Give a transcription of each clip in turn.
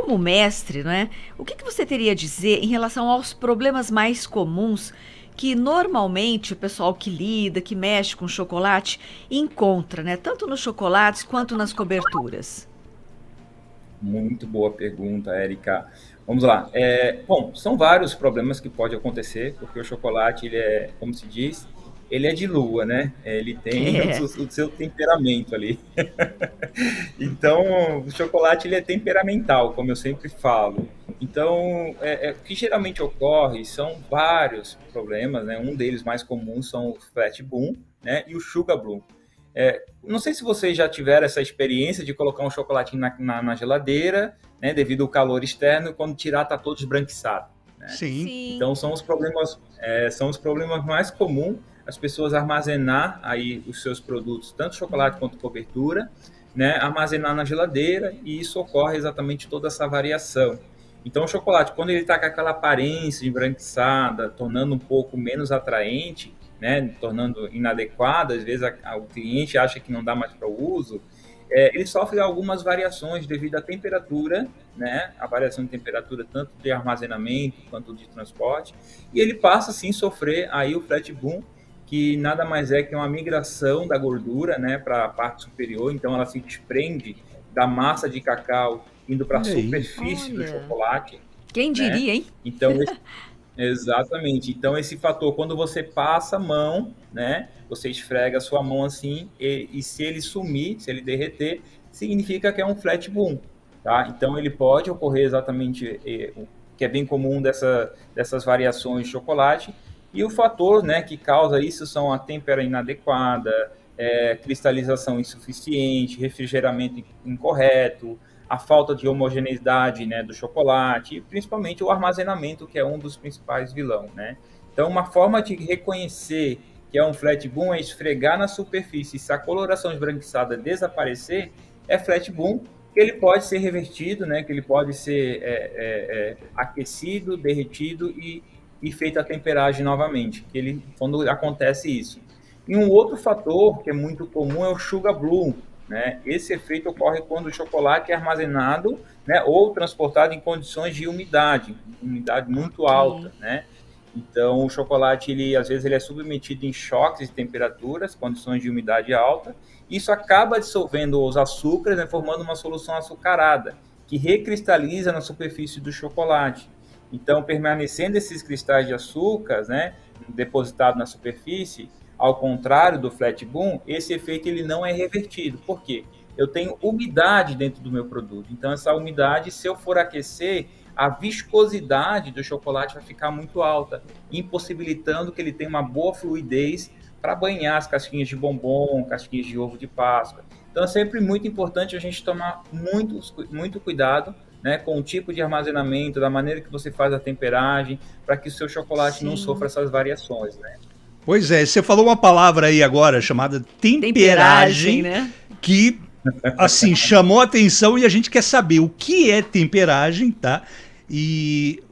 como mestre, né, o que você teria a dizer em relação aos problemas mais comuns que normalmente o pessoal que lida, que mexe com chocolate, encontra, né? Tanto nos chocolates quanto nas coberturas. Muito boa pergunta, Érica. Vamos lá. Bom, são vários problemas que podem acontecer, porque o chocolate, ele é, como se diz, ele é de lua, né? Ele tem É. o seu temperamento ali. Então, o chocolate, ele é temperamental, como eu sempre falo. Então, o que geralmente ocorre são vários problemas, né? Um deles mais comuns são o flat bloom, né? E o sugar bloom. Não sei se vocês já tiveram essa experiência de colocar um chocolatinho na geladeira, né, devido ao calor externo, e quando tirar está todo esbranquiçado, né? Sim. Sim. Então são os problemas mais comuns as pessoas armazenar aí os seus produtos, tanto chocolate quanto cobertura, né, armazenar na geladeira, e isso ocorre exatamente toda essa variação. Então o chocolate, quando ele está com aquela aparência embranquiçada, tornando um pouco menos atraente, né, tornando inadequado, às vezes o cliente acha que não dá mais para o uso, ele sofre algumas variações devido à temperatura, né, a variação de temperatura tanto de armazenamento quanto de transporte, e ele passa sim a sofrer aí o flat boom, que nada mais é que uma migração da gordura, né, para a parte superior, então ela se desprende da massa de cacau indo para a Olha aí. superfície do Olha, chocolate, quem né? diria, hein? Então exatamente. Então, esse fator, quando você passa a mão, né? Você esfrega a sua mão assim, e se ele sumir, se ele derreter, significa que é um flat boom, tá? Então, ele pode ocorrer exatamente, que é bem comum dessas variações de chocolate. E o fator, né, que causa isso são a temperatura inadequada, cristalização insuficiente, refrigeramento incorreto, a falta de homogeneidade, né, do chocolate, e principalmente o armazenamento, que é um dos principais vilões, né? Então, uma forma de reconhecer que é um flat boom é esfregar na superfície. Se a coloração esbranquiçada desaparecer, é flat boom, que ele pode ser revertido, né, que ele pode ser aquecido, derretido e feita a temperagem novamente, quando acontece isso. E um outro fator que é muito comum é o sugar bloom, né? Esse efeito ocorre quando o chocolate é armazenado, né, ou transportado em condições de umidade muito Ok. alta, né? Então, o chocolate, às vezes, ele é submetido em choques de temperaturas, condições de umidade alta. Isso acaba dissolvendo os açúcares, né, formando uma solução açucarada, que recristaliza na superfície do chocolate. Então, permanecendo esses cristais de açúcar, né, depositados na superfície, ao contrário do flat boom, esse efeito ele não é revertido. Por quê? Eu tenho umidade dentro do meu produto. Então, essa umidade, se eu for aquecer, a viscosidade do chocolate vai ficar muito alta, impossibilitando que ele tenha uma boa fluidez para banhar as casquinhas de bombom, casquinhas de ovo de Páscoa. Então, é sempre muito importante a gente tomar muito cuidado, né, com o tipo de armazenamento, da maneira que você faz a temperagem, para que o seu chocolate não sofra Sim. essas variações, né? Pois é, você falou uma palavra aí agora chamada Temperagem, temperagem, né? que assim chamou a atenção e a gente quer saber o que é temperagem, tá? E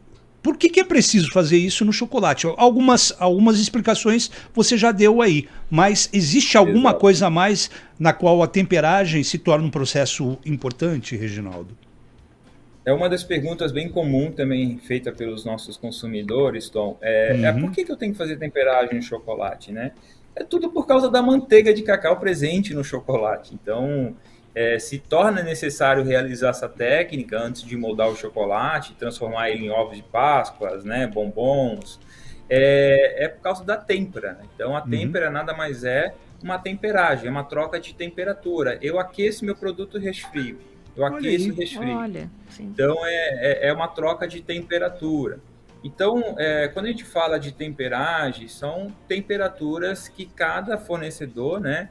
por que é preciso fazer isso no chocolate? Algumas explicações você já deu aí, mas existe alguma Exato. coisa a mais na qual a temperagem se torna um processo importante, Reginaldo? É uma das perguntas bem comum também feita pelos nossos consumidores, Tom. Por Uhum. que eu tenho que fazer temperagem no chocolate, né? É tudo por causa da manteiga de cacau presente no chocolate. Então, se torna necessário realizar essa técnica antes de moldar o chocolate, transformar ele em ovos de Páscoa, né, bombons. Por causa da têmpera. Então, a Uhum. têmpera nada mais é uma temperagem, é uma troca de temperatura. Eu aqueço meu produto e resfrio. Eu Olha aqueço aí. e resfrio. Olha, sim. Então, é uma troca de temperatura. Então, quando a gente fala de temperagem, são temperaturas que cada fornecedor, né,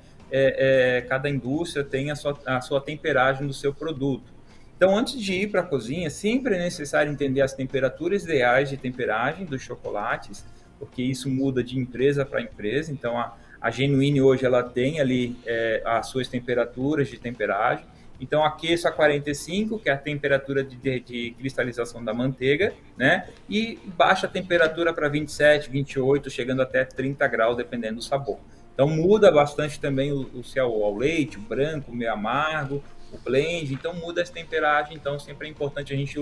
cada indústria tem a sua temperagem do seu produto. Então, antes de ir para a cozinha, sempre é necessário entender as temperaturas ideais de temperagem dos chocolates, porque isso muda de empresa para empresa. Então, a Genuine hoje ela tem ali as suas temperaturas de temperagem. Então, aqueço a 45, que é a temperatura de cristalização da manteiga, né? E baixa a temperatura para 27, 28, chegando até 30 graus, dependendo do sabor. Então, muda bastante também se é ao leite, o branco, meio amargo, o blend, então muda essa temperagem, então sempre é importante a gente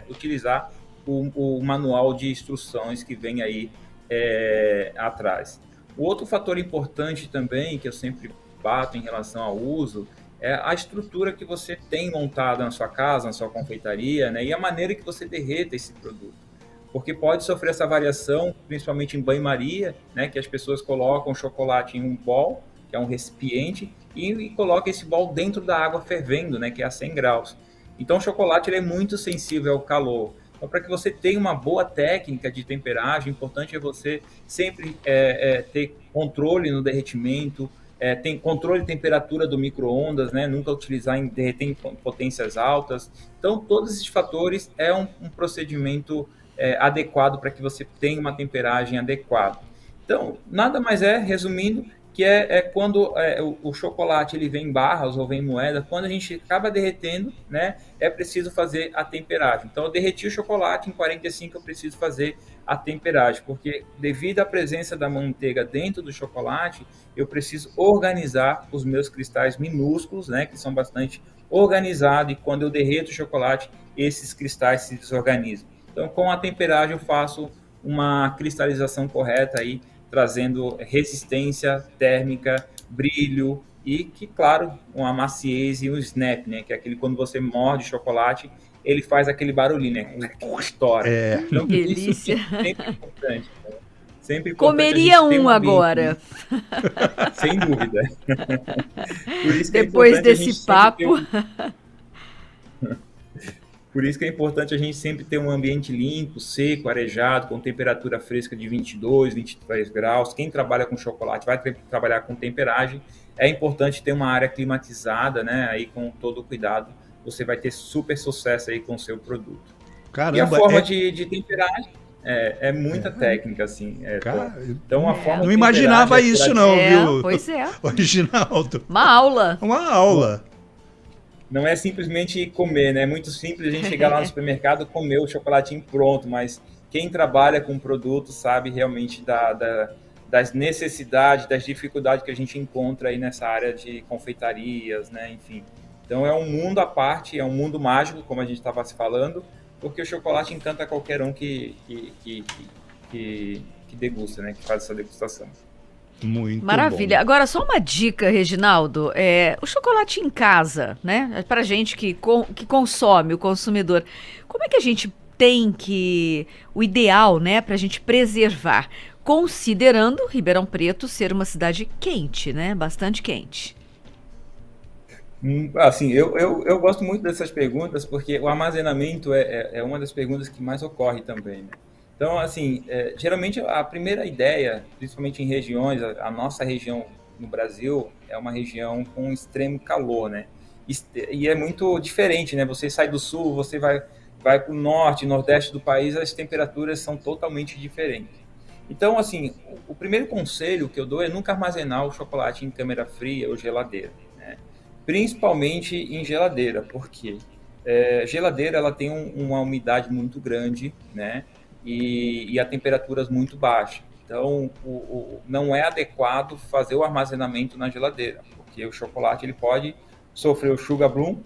utilizar o manual de instruções que vem aí atrás. O outro fator importante também, que eu sempre bato em relação ao uso, é a estrutura que você tem montada na sua casa, na sua confeitaria, né? E a maneira que você derreta esse produto. Porque pode sofrer essa variação, principalmente em banho-maria, né? Que as pessoas colocam o chocolate em um bowl, que é um recipiente, e colocam esse bowl dentro da água fervendo, né? Que é a 100 graus. Então o chocolate ele é muito sensível ao calor. Então, para que você tenha uma boa técnica de temperagem, o importante é você sempre ter controle no derretimento, tem controle de temperatura do micro-ondas, né? Nunca utilizar derreter em potências altas. Então, todos esses fatores é um procedimento adequado para que você tenha uma temperagem adequada. Então, nada mais resumindo, que quando o chocolate ele vem em barras ou vem em moeda, quando a gente acaba derretendo, né, é preciso fazer a temperagem. Então, eu derreti o chocolate, em 45 eu preciso fazer a temperagem, porque devido à presença da manteiga dentro do chocolate, eu preciso organizar os meus cristais minúsculos, né, que são bastante organizados, e quando eu derreto o chocolate, esses cristais se desorganizam. Então, com a temperagem, eu faço uma cristalização correta aí, trazendo resistência térmica, brilho e, que claro, uma maciez e um snap, né? Que é aquele quando você morde o chocolate, ele faz aquele barulhinho, né? Estoura. Então, delícia. Isso sempre importante. Né? Sempre importante. Comeria um agora. Sem dúvida. Por isso que depois desse papo. Por isso que é importante a gente sempre ter um ambiente limpo, seco, arejado, com temperatura fresca de 22, 23 graus. Quem trabalha com chocolate vai trabalhar com temperagem. É importante ter uma área climatizada, né? Aí com todo o cuidado, você vai ter super sucesso aí com o seu produto. Caramba, e a forma de temperagem é muita técnica, assim. Então, a forma não imaginava isso não, viu? Pois é. Reginaldo. Uma aula. Uma aula. Não é simplesmente comer, né? É muito simples a gente chegar lá no supermercado e comer o chocolatinho pronto, mas quem trabalha com produto sabe realmente das necessidades, das dificuldades que a gente encontra aí nessa área de confeitarias, né? Enfim. Então é um mundo à parte, é um mundo mágico, como a gente estava se falando, porque o chocolate encanta qualquer um que degusta, né? Que faz essa degustação. Muito maravilha. Bom. Agora, só uma dica, Reginaldo. O chocolate em casa, né? Para gente que consome, o consumidor, como é que a gente tem o ideal, né? Para a gente preservar, considerando Ribeirão Preto ser uma cidade quente, né? Bastante quente. Assim, eu gosto muito dessas perguntas, porque o armazenamento é uma das perguntas que mais ocorre também, né? Então, assim, geralmente a primeira ideia, principalmente em regiões, a nossa região no Brasil é uma região com extremo calor, né? E é muito diferente, né? Você sai do sul, você vai para o norte, nordeste do país, as temperaturas são totalmente diferentes. Então, assim, o primeiro conselho que eu dou é nunca armazenar o chocolate em câmara fria ou geladeira, né? Principalmente em geladeira, porque geladeira ela tem uma umidade muito grande, né? E a temperaturas muito baixas. Então, não é adequado fazer o armazenamento na geladeira, porque o chocolate ele pode sofrer o sugar bloom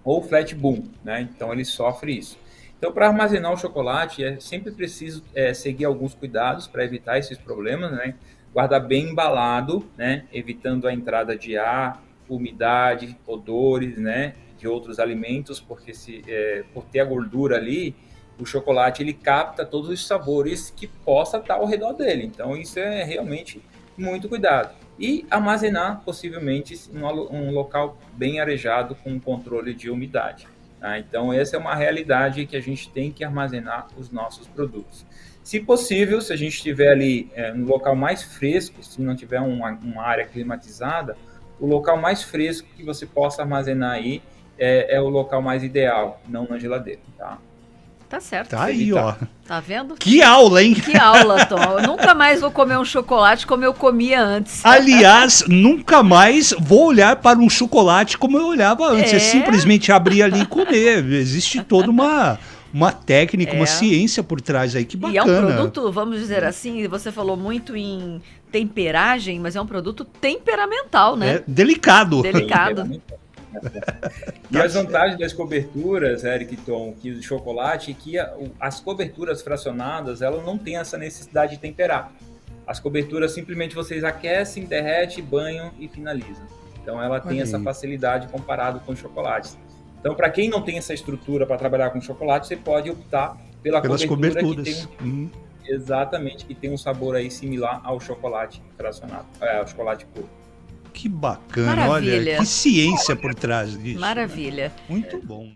ou flat bloom, né? Então, ele sofre isso. Então, para armazenar o chocolate, é sempre preciso seguir alguns cuidados para evitar esses problemas, né? Guardar bem embalado, né? Evitando a entrada de ar, umidade, odores, né? De outros alimentos, porque por ter a gordura ali, o chocolate ele capta todos os sabores que possa estar ao redor dele. Então, isso é realmente muito cuidado. E armazenar, possivelmente, em um local bem arejado, com controle de umidade. Tá? Então, essa é uma realidade que a gente tem que armazenar os nossos produtos. Se possível, se a gente estiver ali no local mais fresco, se não tiver uma área climatizada, o local mais fresco que você possa armazenar aí é o local mais ideal, não na geladeira, tá? Tá certo. Tá aí, ó. Tá vendo? Que aula, hein? Que aula, Tom. Eu nunca mais vou comer um chocolate como eu comia antes. Aliás, nunca mais vou olhar para um chocolate como eu olhava antes. É simplesmente abrir ali e comer. Existe toda uma técnica, uma ciência por trás aí. Que bacana. E é um produto, vamos dizer assim, você falou muito em temperagem, mas é um produto temperamental, né? Delicado. Delicado. E as vantagens das coberturas, Eric e Tom, que do chocolate, é que as coberturas fracionadas, ela não tem essa necessidade de temperar. As coberturas simplesmente vocês aquecem, derrete, banham e finalizam. Então ela tem essa facilidade comparado com os chocolates. Então, para quem não tem essa estrutura para trabalhar com chocolate, você pode optar pelas cobertura coberturas. que tem exatamente, que tem um sabor aí similar ao chocolate fracionado, ao chocolate puro. Que bacana, Maravilha. olha, que ciência por trás disso. Maravilha. Né? Muito bom.